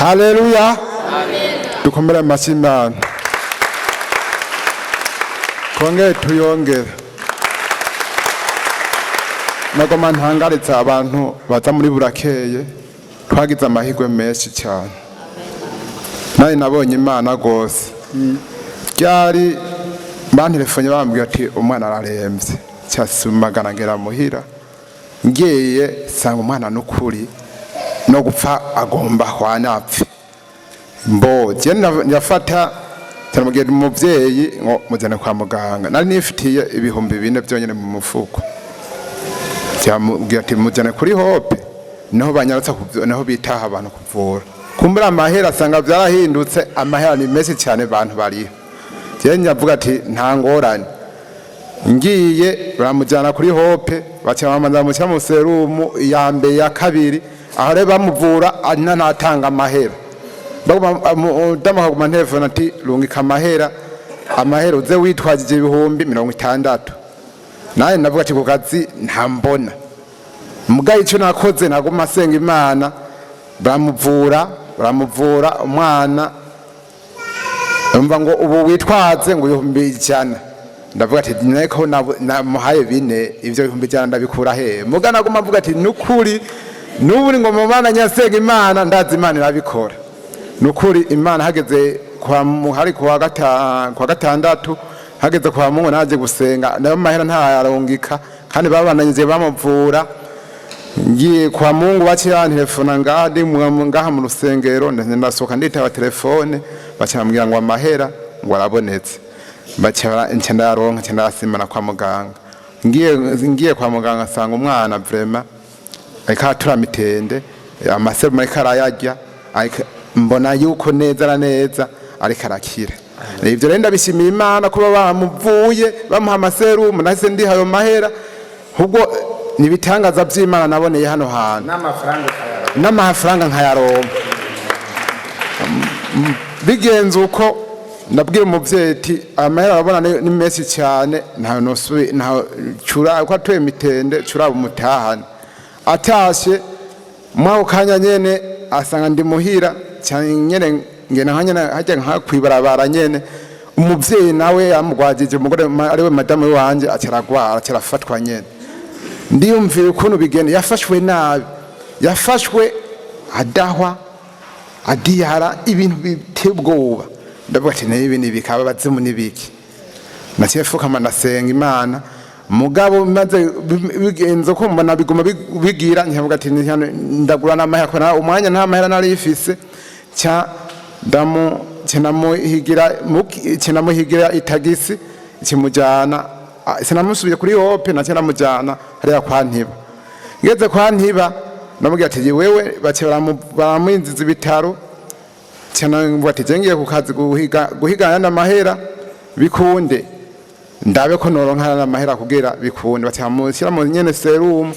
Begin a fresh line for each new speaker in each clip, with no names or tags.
Haleluya. Dukomere amashyi Imana. Kongere tuyongere. Nagoma ntangaritse abantu baza muri burakeye twagize amahirwe menshi cyane. Naye nabonye Imana gose. Ryari bantelefone bambwiye ati umwana ararembye. Cyasumagana ngera muhira. Ngiye sanga umwana n'ukuri no gupfa agomba hwanapfe. Mbo je ndafata taramugera umuvyeyi ngo mujana kwa muganga. Nari nifitiye ibihumbi 4 byonyene mu mufuko. Cyamubwira ati mujana kuri hope naho banyarutsa naho bitaha abantu kuvura. Kumbura amahera sanga byarahindutse amahera ni menshi cyane abantu bari. Je nyavuga ati nta ngorane. Ngiye baramujana kuri hope bacyamanza mu cyamo serumu ya mbe ya kabiri aho re bamuvura ananatanga amahera. Ndama kaguma telefone ati rungika amahera uze witwajije ibihumbi 60. Naye navuga ati kukazi ntambona. Mugaye ico nakoze naguma senga Imana baramuvura umwana. Umva ngo ubu witwaze ngo 100. Ndavuga ati neko namuhaye 4 ivyo 100 ndabikura he. Muga naguma mvuga ati nukuri n'ubu ngo mumana nyasenga Imana ndazi Imana irabikora. Nukuri Imana hageze hari kwa gatandatu hageze kwa Mungu naje gusenga nayo mahera ntayarongika kandi babananyije bamuvura. Ngiye kwa Mungu baciye telefone ngadi ngaha mu rusengero ndasoka nditaba telefone bacambwira ngo amahera ngo arabonetse. Bacara ncenda yaronka ncenda yasimana kwa muganga. Ngiye kwa muganga sanga umwana vraiment akatura mitende amaserumu arayarya mbona yuko neza na neza ariko arakira. Ivyo rero ndabishimiye Imana kuba bamuvuye bamuha amaserumu nahise ndihayo mahera ahubwo nibitangaza by'Imana naboneye hano hantu n'amafaranga nkayaronka. Bigenze uko nabwiye umuvyeyi ati amahera abona ni menshi cyane nta nosubi nta cura ko atoye mitende cura umutahane. Atashe mwaho kanya nyene asanga ndi muhira cyane nyene ngena hajya nkakwibarabara nyene umuvyeyi nawe yamugwajije umugore ariwe madamu wanje acaragwara acarafatwa nyene. Ndiyumvire ukuntu bigenda yafashwe nabi yafashwe adahwa adiyara ibintu bitebwoba. Ndavuga ati nayo ibintu bikaba bazimu nibiki nacefuka manasenga Imana mugabo maze bigenze ko mbona biguma bigira nyavuga ati ndagurana amahera kona umwanya nta mahera nari ifise cya muhigira itagisi kimujana sinamusubiye kuri hope na cyana mujana hariya kwa Ntiba. Ngeze kwa Ntiba namubwira ati wewe bace baramuinziza ibitaro cyana ngo ati jengiye ku kazi guhigana n'amahera bikunde ndabe ko noronka n'amahera kugera bikunde batamushyira mu nyene serumu.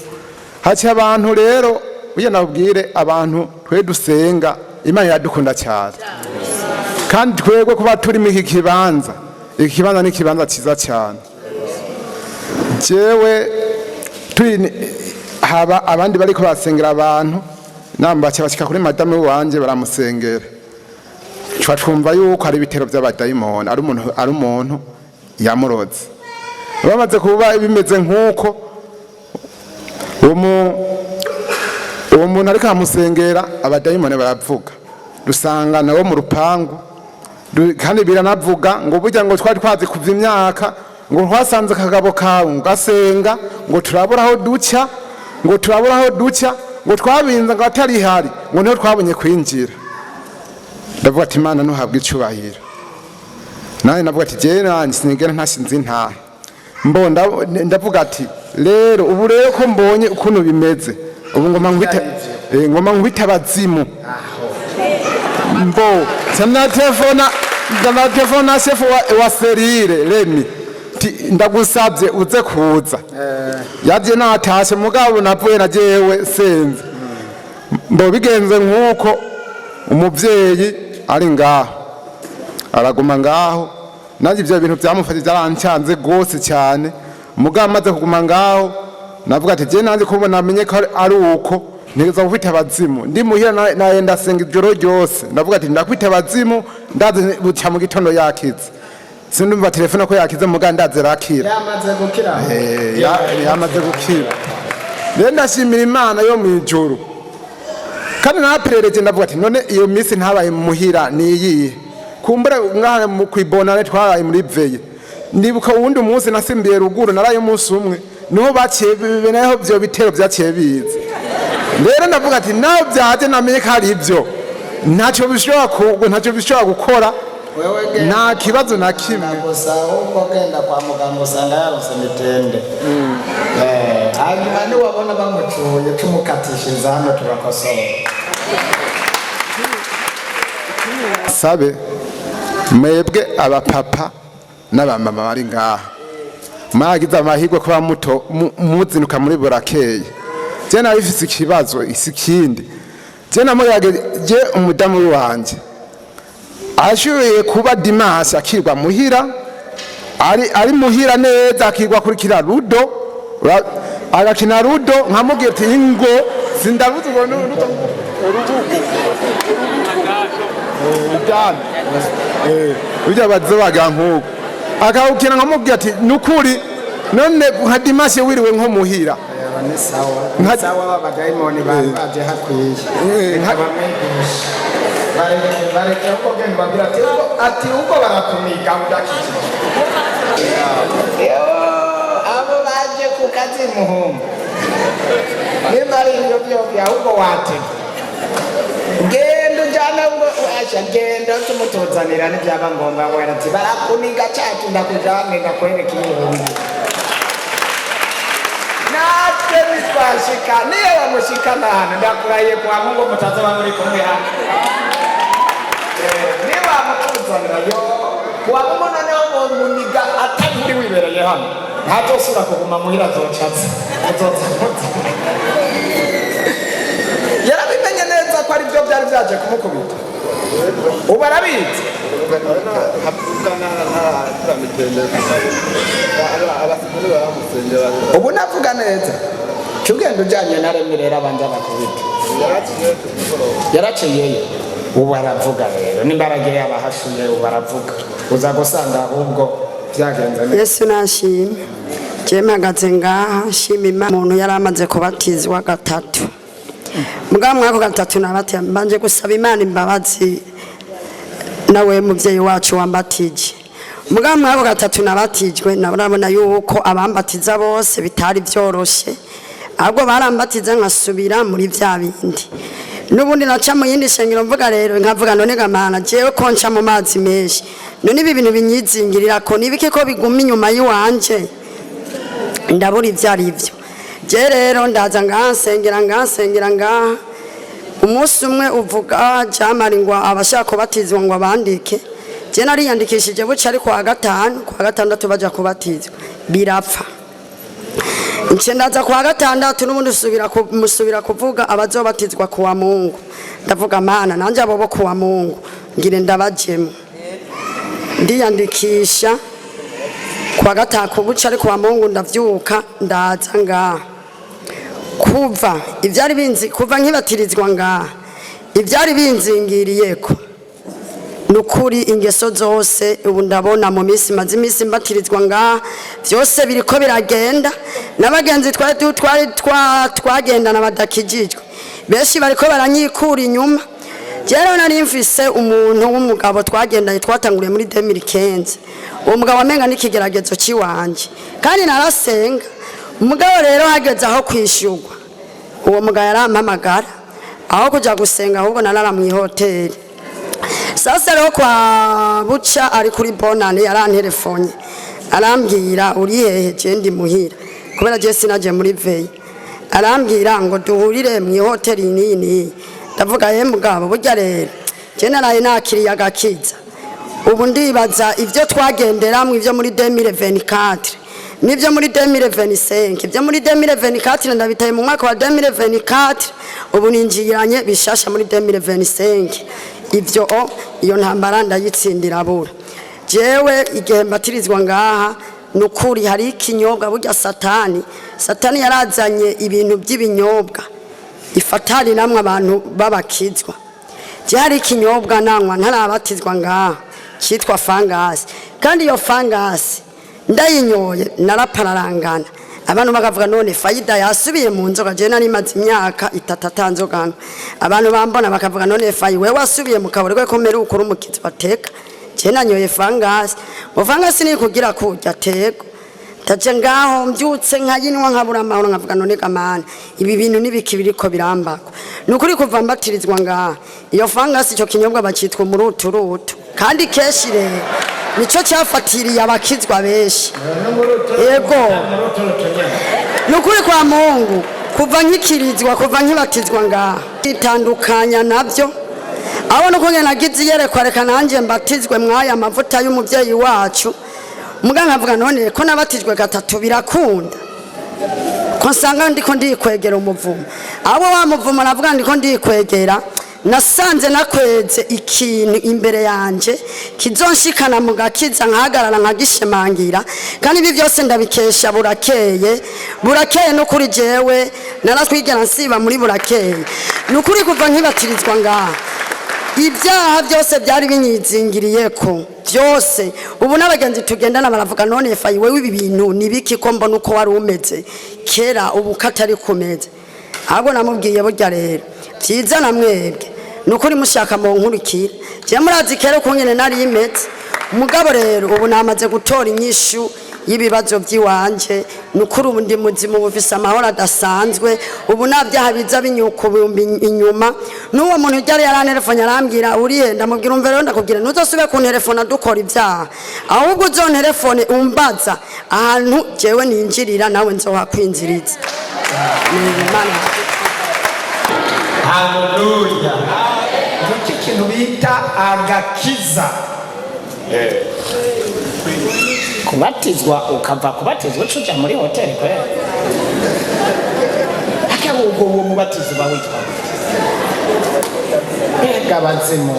Haci abantu rero uye nabwire abantu twe dusenga Imana yadukunda cyane kandi twegwe kuba turi mu ikibanza ni kibanza cyiza cyane. Jewe haba abandi bariko basengera abantu namba cyabashika kuri madame wanje baramusengera. Twumva yuko ari ibitero by'abadayimoni ari umuntu yamuroze. Bamaze kuba bimeze nkuko uwo muntu ariko amusengera abadayimoni baravuga. Dusanga nawo mu rupangu kandi biranavuga ngo burya ngo twari twazi kuva imyaka ngo twasanze kagabo kawe ngasenga ngo turaburaho ducya ngo twabinza ngo atari hari ngo niho twabonye kwinjira. Ndavuga ati Imana ntuhabwe icubahiro. Naye navuga ati je nanjye sinigera ntashinze ntahe. Mbonda ndavuga ati rero ubu rero ko mbonye ukuntu bimeze ubu ngoma nkubita abazimu. Mbo sana telefona chef wa serire Remi ndagusabye uze kuza. Yaje natashe mugabo navuye najewe senze. Mbo bigenze nkuko umuvyeyi ari ngaho araguma ngaho naje ivyo bintu byamufata byarancanze gose cyane. Mugabo maze kuguma ngaho navuga ati je nanze kubona amenye ko ari uko nigeza kwita abazimu ndi muhira naye ndasenga ijoro ryose ndavuga ati ndakwita abazimu ndaze buca mu gitondo yakize sindumva telefone ko yakize muga ndaze rakira
yamaze gukira
yamaze gukira rero ndashimira Imana yo mu ijuru kandi naperereje ndavuga ati none iyo minsi ntabaye muhira niyiye kumbura mwaha mu kwibonane twaraye muri veye ndibuka wundi umunsi nasimbiye ruguru naraye umunsi umwe niho baciye beneho byo bitero byaciye biza rero ndavuga ati naho byaje namenye ko ari ibyo ntacyo bishobora gukora nta kibazo na kimwe
gusa ahubwo genda kwa muganga usanga yarose mitende hanyuma niwabona bamucuye tumukatishiriza hano turakosora
sabe mwebwe abapapa n'abamama bari ngaha mwagize amahirwe kuba muto muzinuka muri burakeye je nabifise ikibazo isikindi je namuyageje umudamu wanje ashoboye kuba Dimanche akirwa muhira ari muhira neza akirwa kurikira rudo agakina rudo nkamubwira ati ingo sindabuze ubona ujya bazobaga nk'uko akawukina nkamubwira ati nukuri none nka Dimanche wiriwe nko muhira
ni sawa abadayimoni baje hakwiye bareke uko genda babwira ati uko barakumiga udakije abo baje ku kazi muhumbu nimari ibyo byobya ahubwo wate genda ujyana ngo asha genda tumutuzanira n'ibyaba ngombwa ngo ati barakuniga cyacu ndakujyane ngakwereka ibihumbi natwe bitwashika niyo bamushikana hano ndakurahiye kwa Mungu mutazaba muri kumwe hano niba mutuzanira yo kwa Mungu noneho muniga atari muri wibereye hano ntazosubira kuguma muhira azocatse yarabimenye neza ko ari byo byari byaje kumukubita ubu arabizi ubu navuga neza cyugenda ujyanye na remirera abanza bakubita yaraciyeyo ubu aravuga rero n'imbaraga y'abahashuye ubu aravuga uza gusanga ahubwo byagenze neza.
Yesu nashimye je mpagaze ngaha shima Imana umuntu yari amaze kubatizwa gatatu mugabo mwako gatatu nabati mbanje gusaba Imana imbabazi nawe muvyeyi wacu wambatije mugabo mwako gatatu nabatijwe nabona yuko abambatiza bose bitari byoroshe ahubwo barambatiza nkasubira muri vya bindi nubundi naca mu yindi shengero mvuga rero nkavuga none gamana jewe konca mu mazi menshi none ibi bintu binyizingirira ko nibike ko biguma inyuma yiwanje ndabura ivyari ivyo je rero ndaza ngansengera ngaha umunsi umwe uvuga jamari ngo abashaka kubatizwa ngo abandike je nariyandikishije buca ari kwa gatandatu baja kubatizwa birapfa ndaza kwa gatandatu n'ubundi musubira kuvuga abazobatizwa kuwa Mungu ndavuga Mana nanje abo kuwa Mungu ngire ndabajemo ndiyandikisha kwa gatatu buca ari kuwa Mungu ndavyuka ndaza ngaha kuva ivyari binzi kuva nkibatirizwa ngaha ivyari binzingiriyeko nukuri ingeso zose ubu ndabona mu minsi maze imisi mbatirizwa ngaha byose biriko biragenda n'abagenzi twagendana badakijijwe benshi bariko baranyikura inyuma jero nari mfise umuntu w'umugabo twagendanye twatanguriye muri 2015 uwo mugabo amenga n'ikigeragezo ciwanje kandi narasenga umugabo rero hageze aho kwishurwa uwo mugabo yarampamagara aho kuja gusenga ahubwo narara mu hoteli sasa rero kwa buca ari kuri bonane yarantelefone arambwira uri hehe je ndi muhira kubera je sinaje muri veyi arambwira ngo duhurire mu hoteli nini ndavuga ye mugabo burya rero je naraye nakiriye agakiza ubu ndibaza ivyo twagendera mu ivyo muri 2024 nivyo muri 2025 ivyo muri 2024 ndabitaye mu mwaka wa 2024 ubu ninjiranye bishasha muri 2025 ivyo iyo ntambara ndayitsindira bura jewe igihe mbatirizwa ngaha nukuri hari ikinyobwa burya satani yarazanye ibintu by'ibinyobwa ifatari namwe abantu babakizwa cyari kinyobwa nanywa ntarabatizwa ngaha cyitwa fangasi kandi iyo fangasi ndayinyoye narapararangana abantu bakavuga none fayida yasubiye mu nzoga je nari maze imyaka 3 atanzogana abantu bambona bakavuga none fayi wewe wasubiye mu kabore ko komera ukora umukizi bateka je nanyoye fangasi ngo fangasi ni kugira kurya tego taje ngaho mbyutse nkayinwa nkabura amahoro nkavuga none kamana ibi bintu nibikibiriko birambako nukuri kuva mbatirizwa ngaha iyo fangasi cyo kinyobwa bacitwa muri uturuto kandi keshi rero nico cyafatiriye abakizwa beshi yego nukuri kwa Mungu kuva nkikirizwa kuva nkibatizwa ngaha itandukanya nabyo abo nuko nagize yerekwa reka nanje mbatizwe mwaya amavuta y'umuvyeyi wacu muganga avuga none ko nabatijwe gatatu birakunda ko nsanga ndiko ndikwegera umuvumo abo wa muvumo navuga ndiko ndikwegera nasanze nakweze ikintu imbere yanje kizonshikana mu gakiza nkahagarara nkagishemangira kandi ibi byose ndabikesha burakeye no kuri jewe naratwigera nsiba muri burakeye nukuri kuva nkibatirizwa ngaha ibyaha byose byari binyizingiriye ko byose ubu n'abagenzi tugendana baravuga none fayi wewe ibi bintu nibiki ko mbona uko wari umeze kera ubu katari kumeze ahubwo namubwiye burya rero byiza namwebwe nukuri mushaka mu nkurikira je murazi kera ko ngene nari imeze umugabo rero ubu namaze gutora inyishu y'ibibazo by'iwanje nukuri ubu ndi muzimu bufise amahoro adasanzwe ubu nabyaha biza binyuka inyuma n'uwo muntu ujya yarantelefone arambwira urihe ndamubwira umve rero ndakubwira ntuzosube ku telefone dukora ibyaha ahubwo uzontelefone umbaza ahantu jewe ninjirira nawe nzohakwinziriza Imana.
Haleluya. Iki kintu bita agakiza. Kubatizwa ukava kubatizwa ucuja muri hoteli kwe. Akabwo uwo mubatizo bawitwa. Pega abazimu.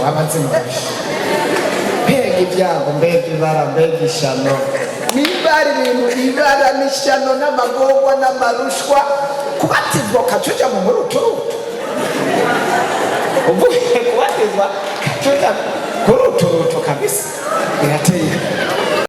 Pega ibyago mbega ibara mbega ishano. Nibari ibintu ibara n'ishano n'amagorwa n'amarushwa kubatizwa kacuja mu muruturu. Uvuye kubatizwa kacuja kuruturutu kabisa. Birateye.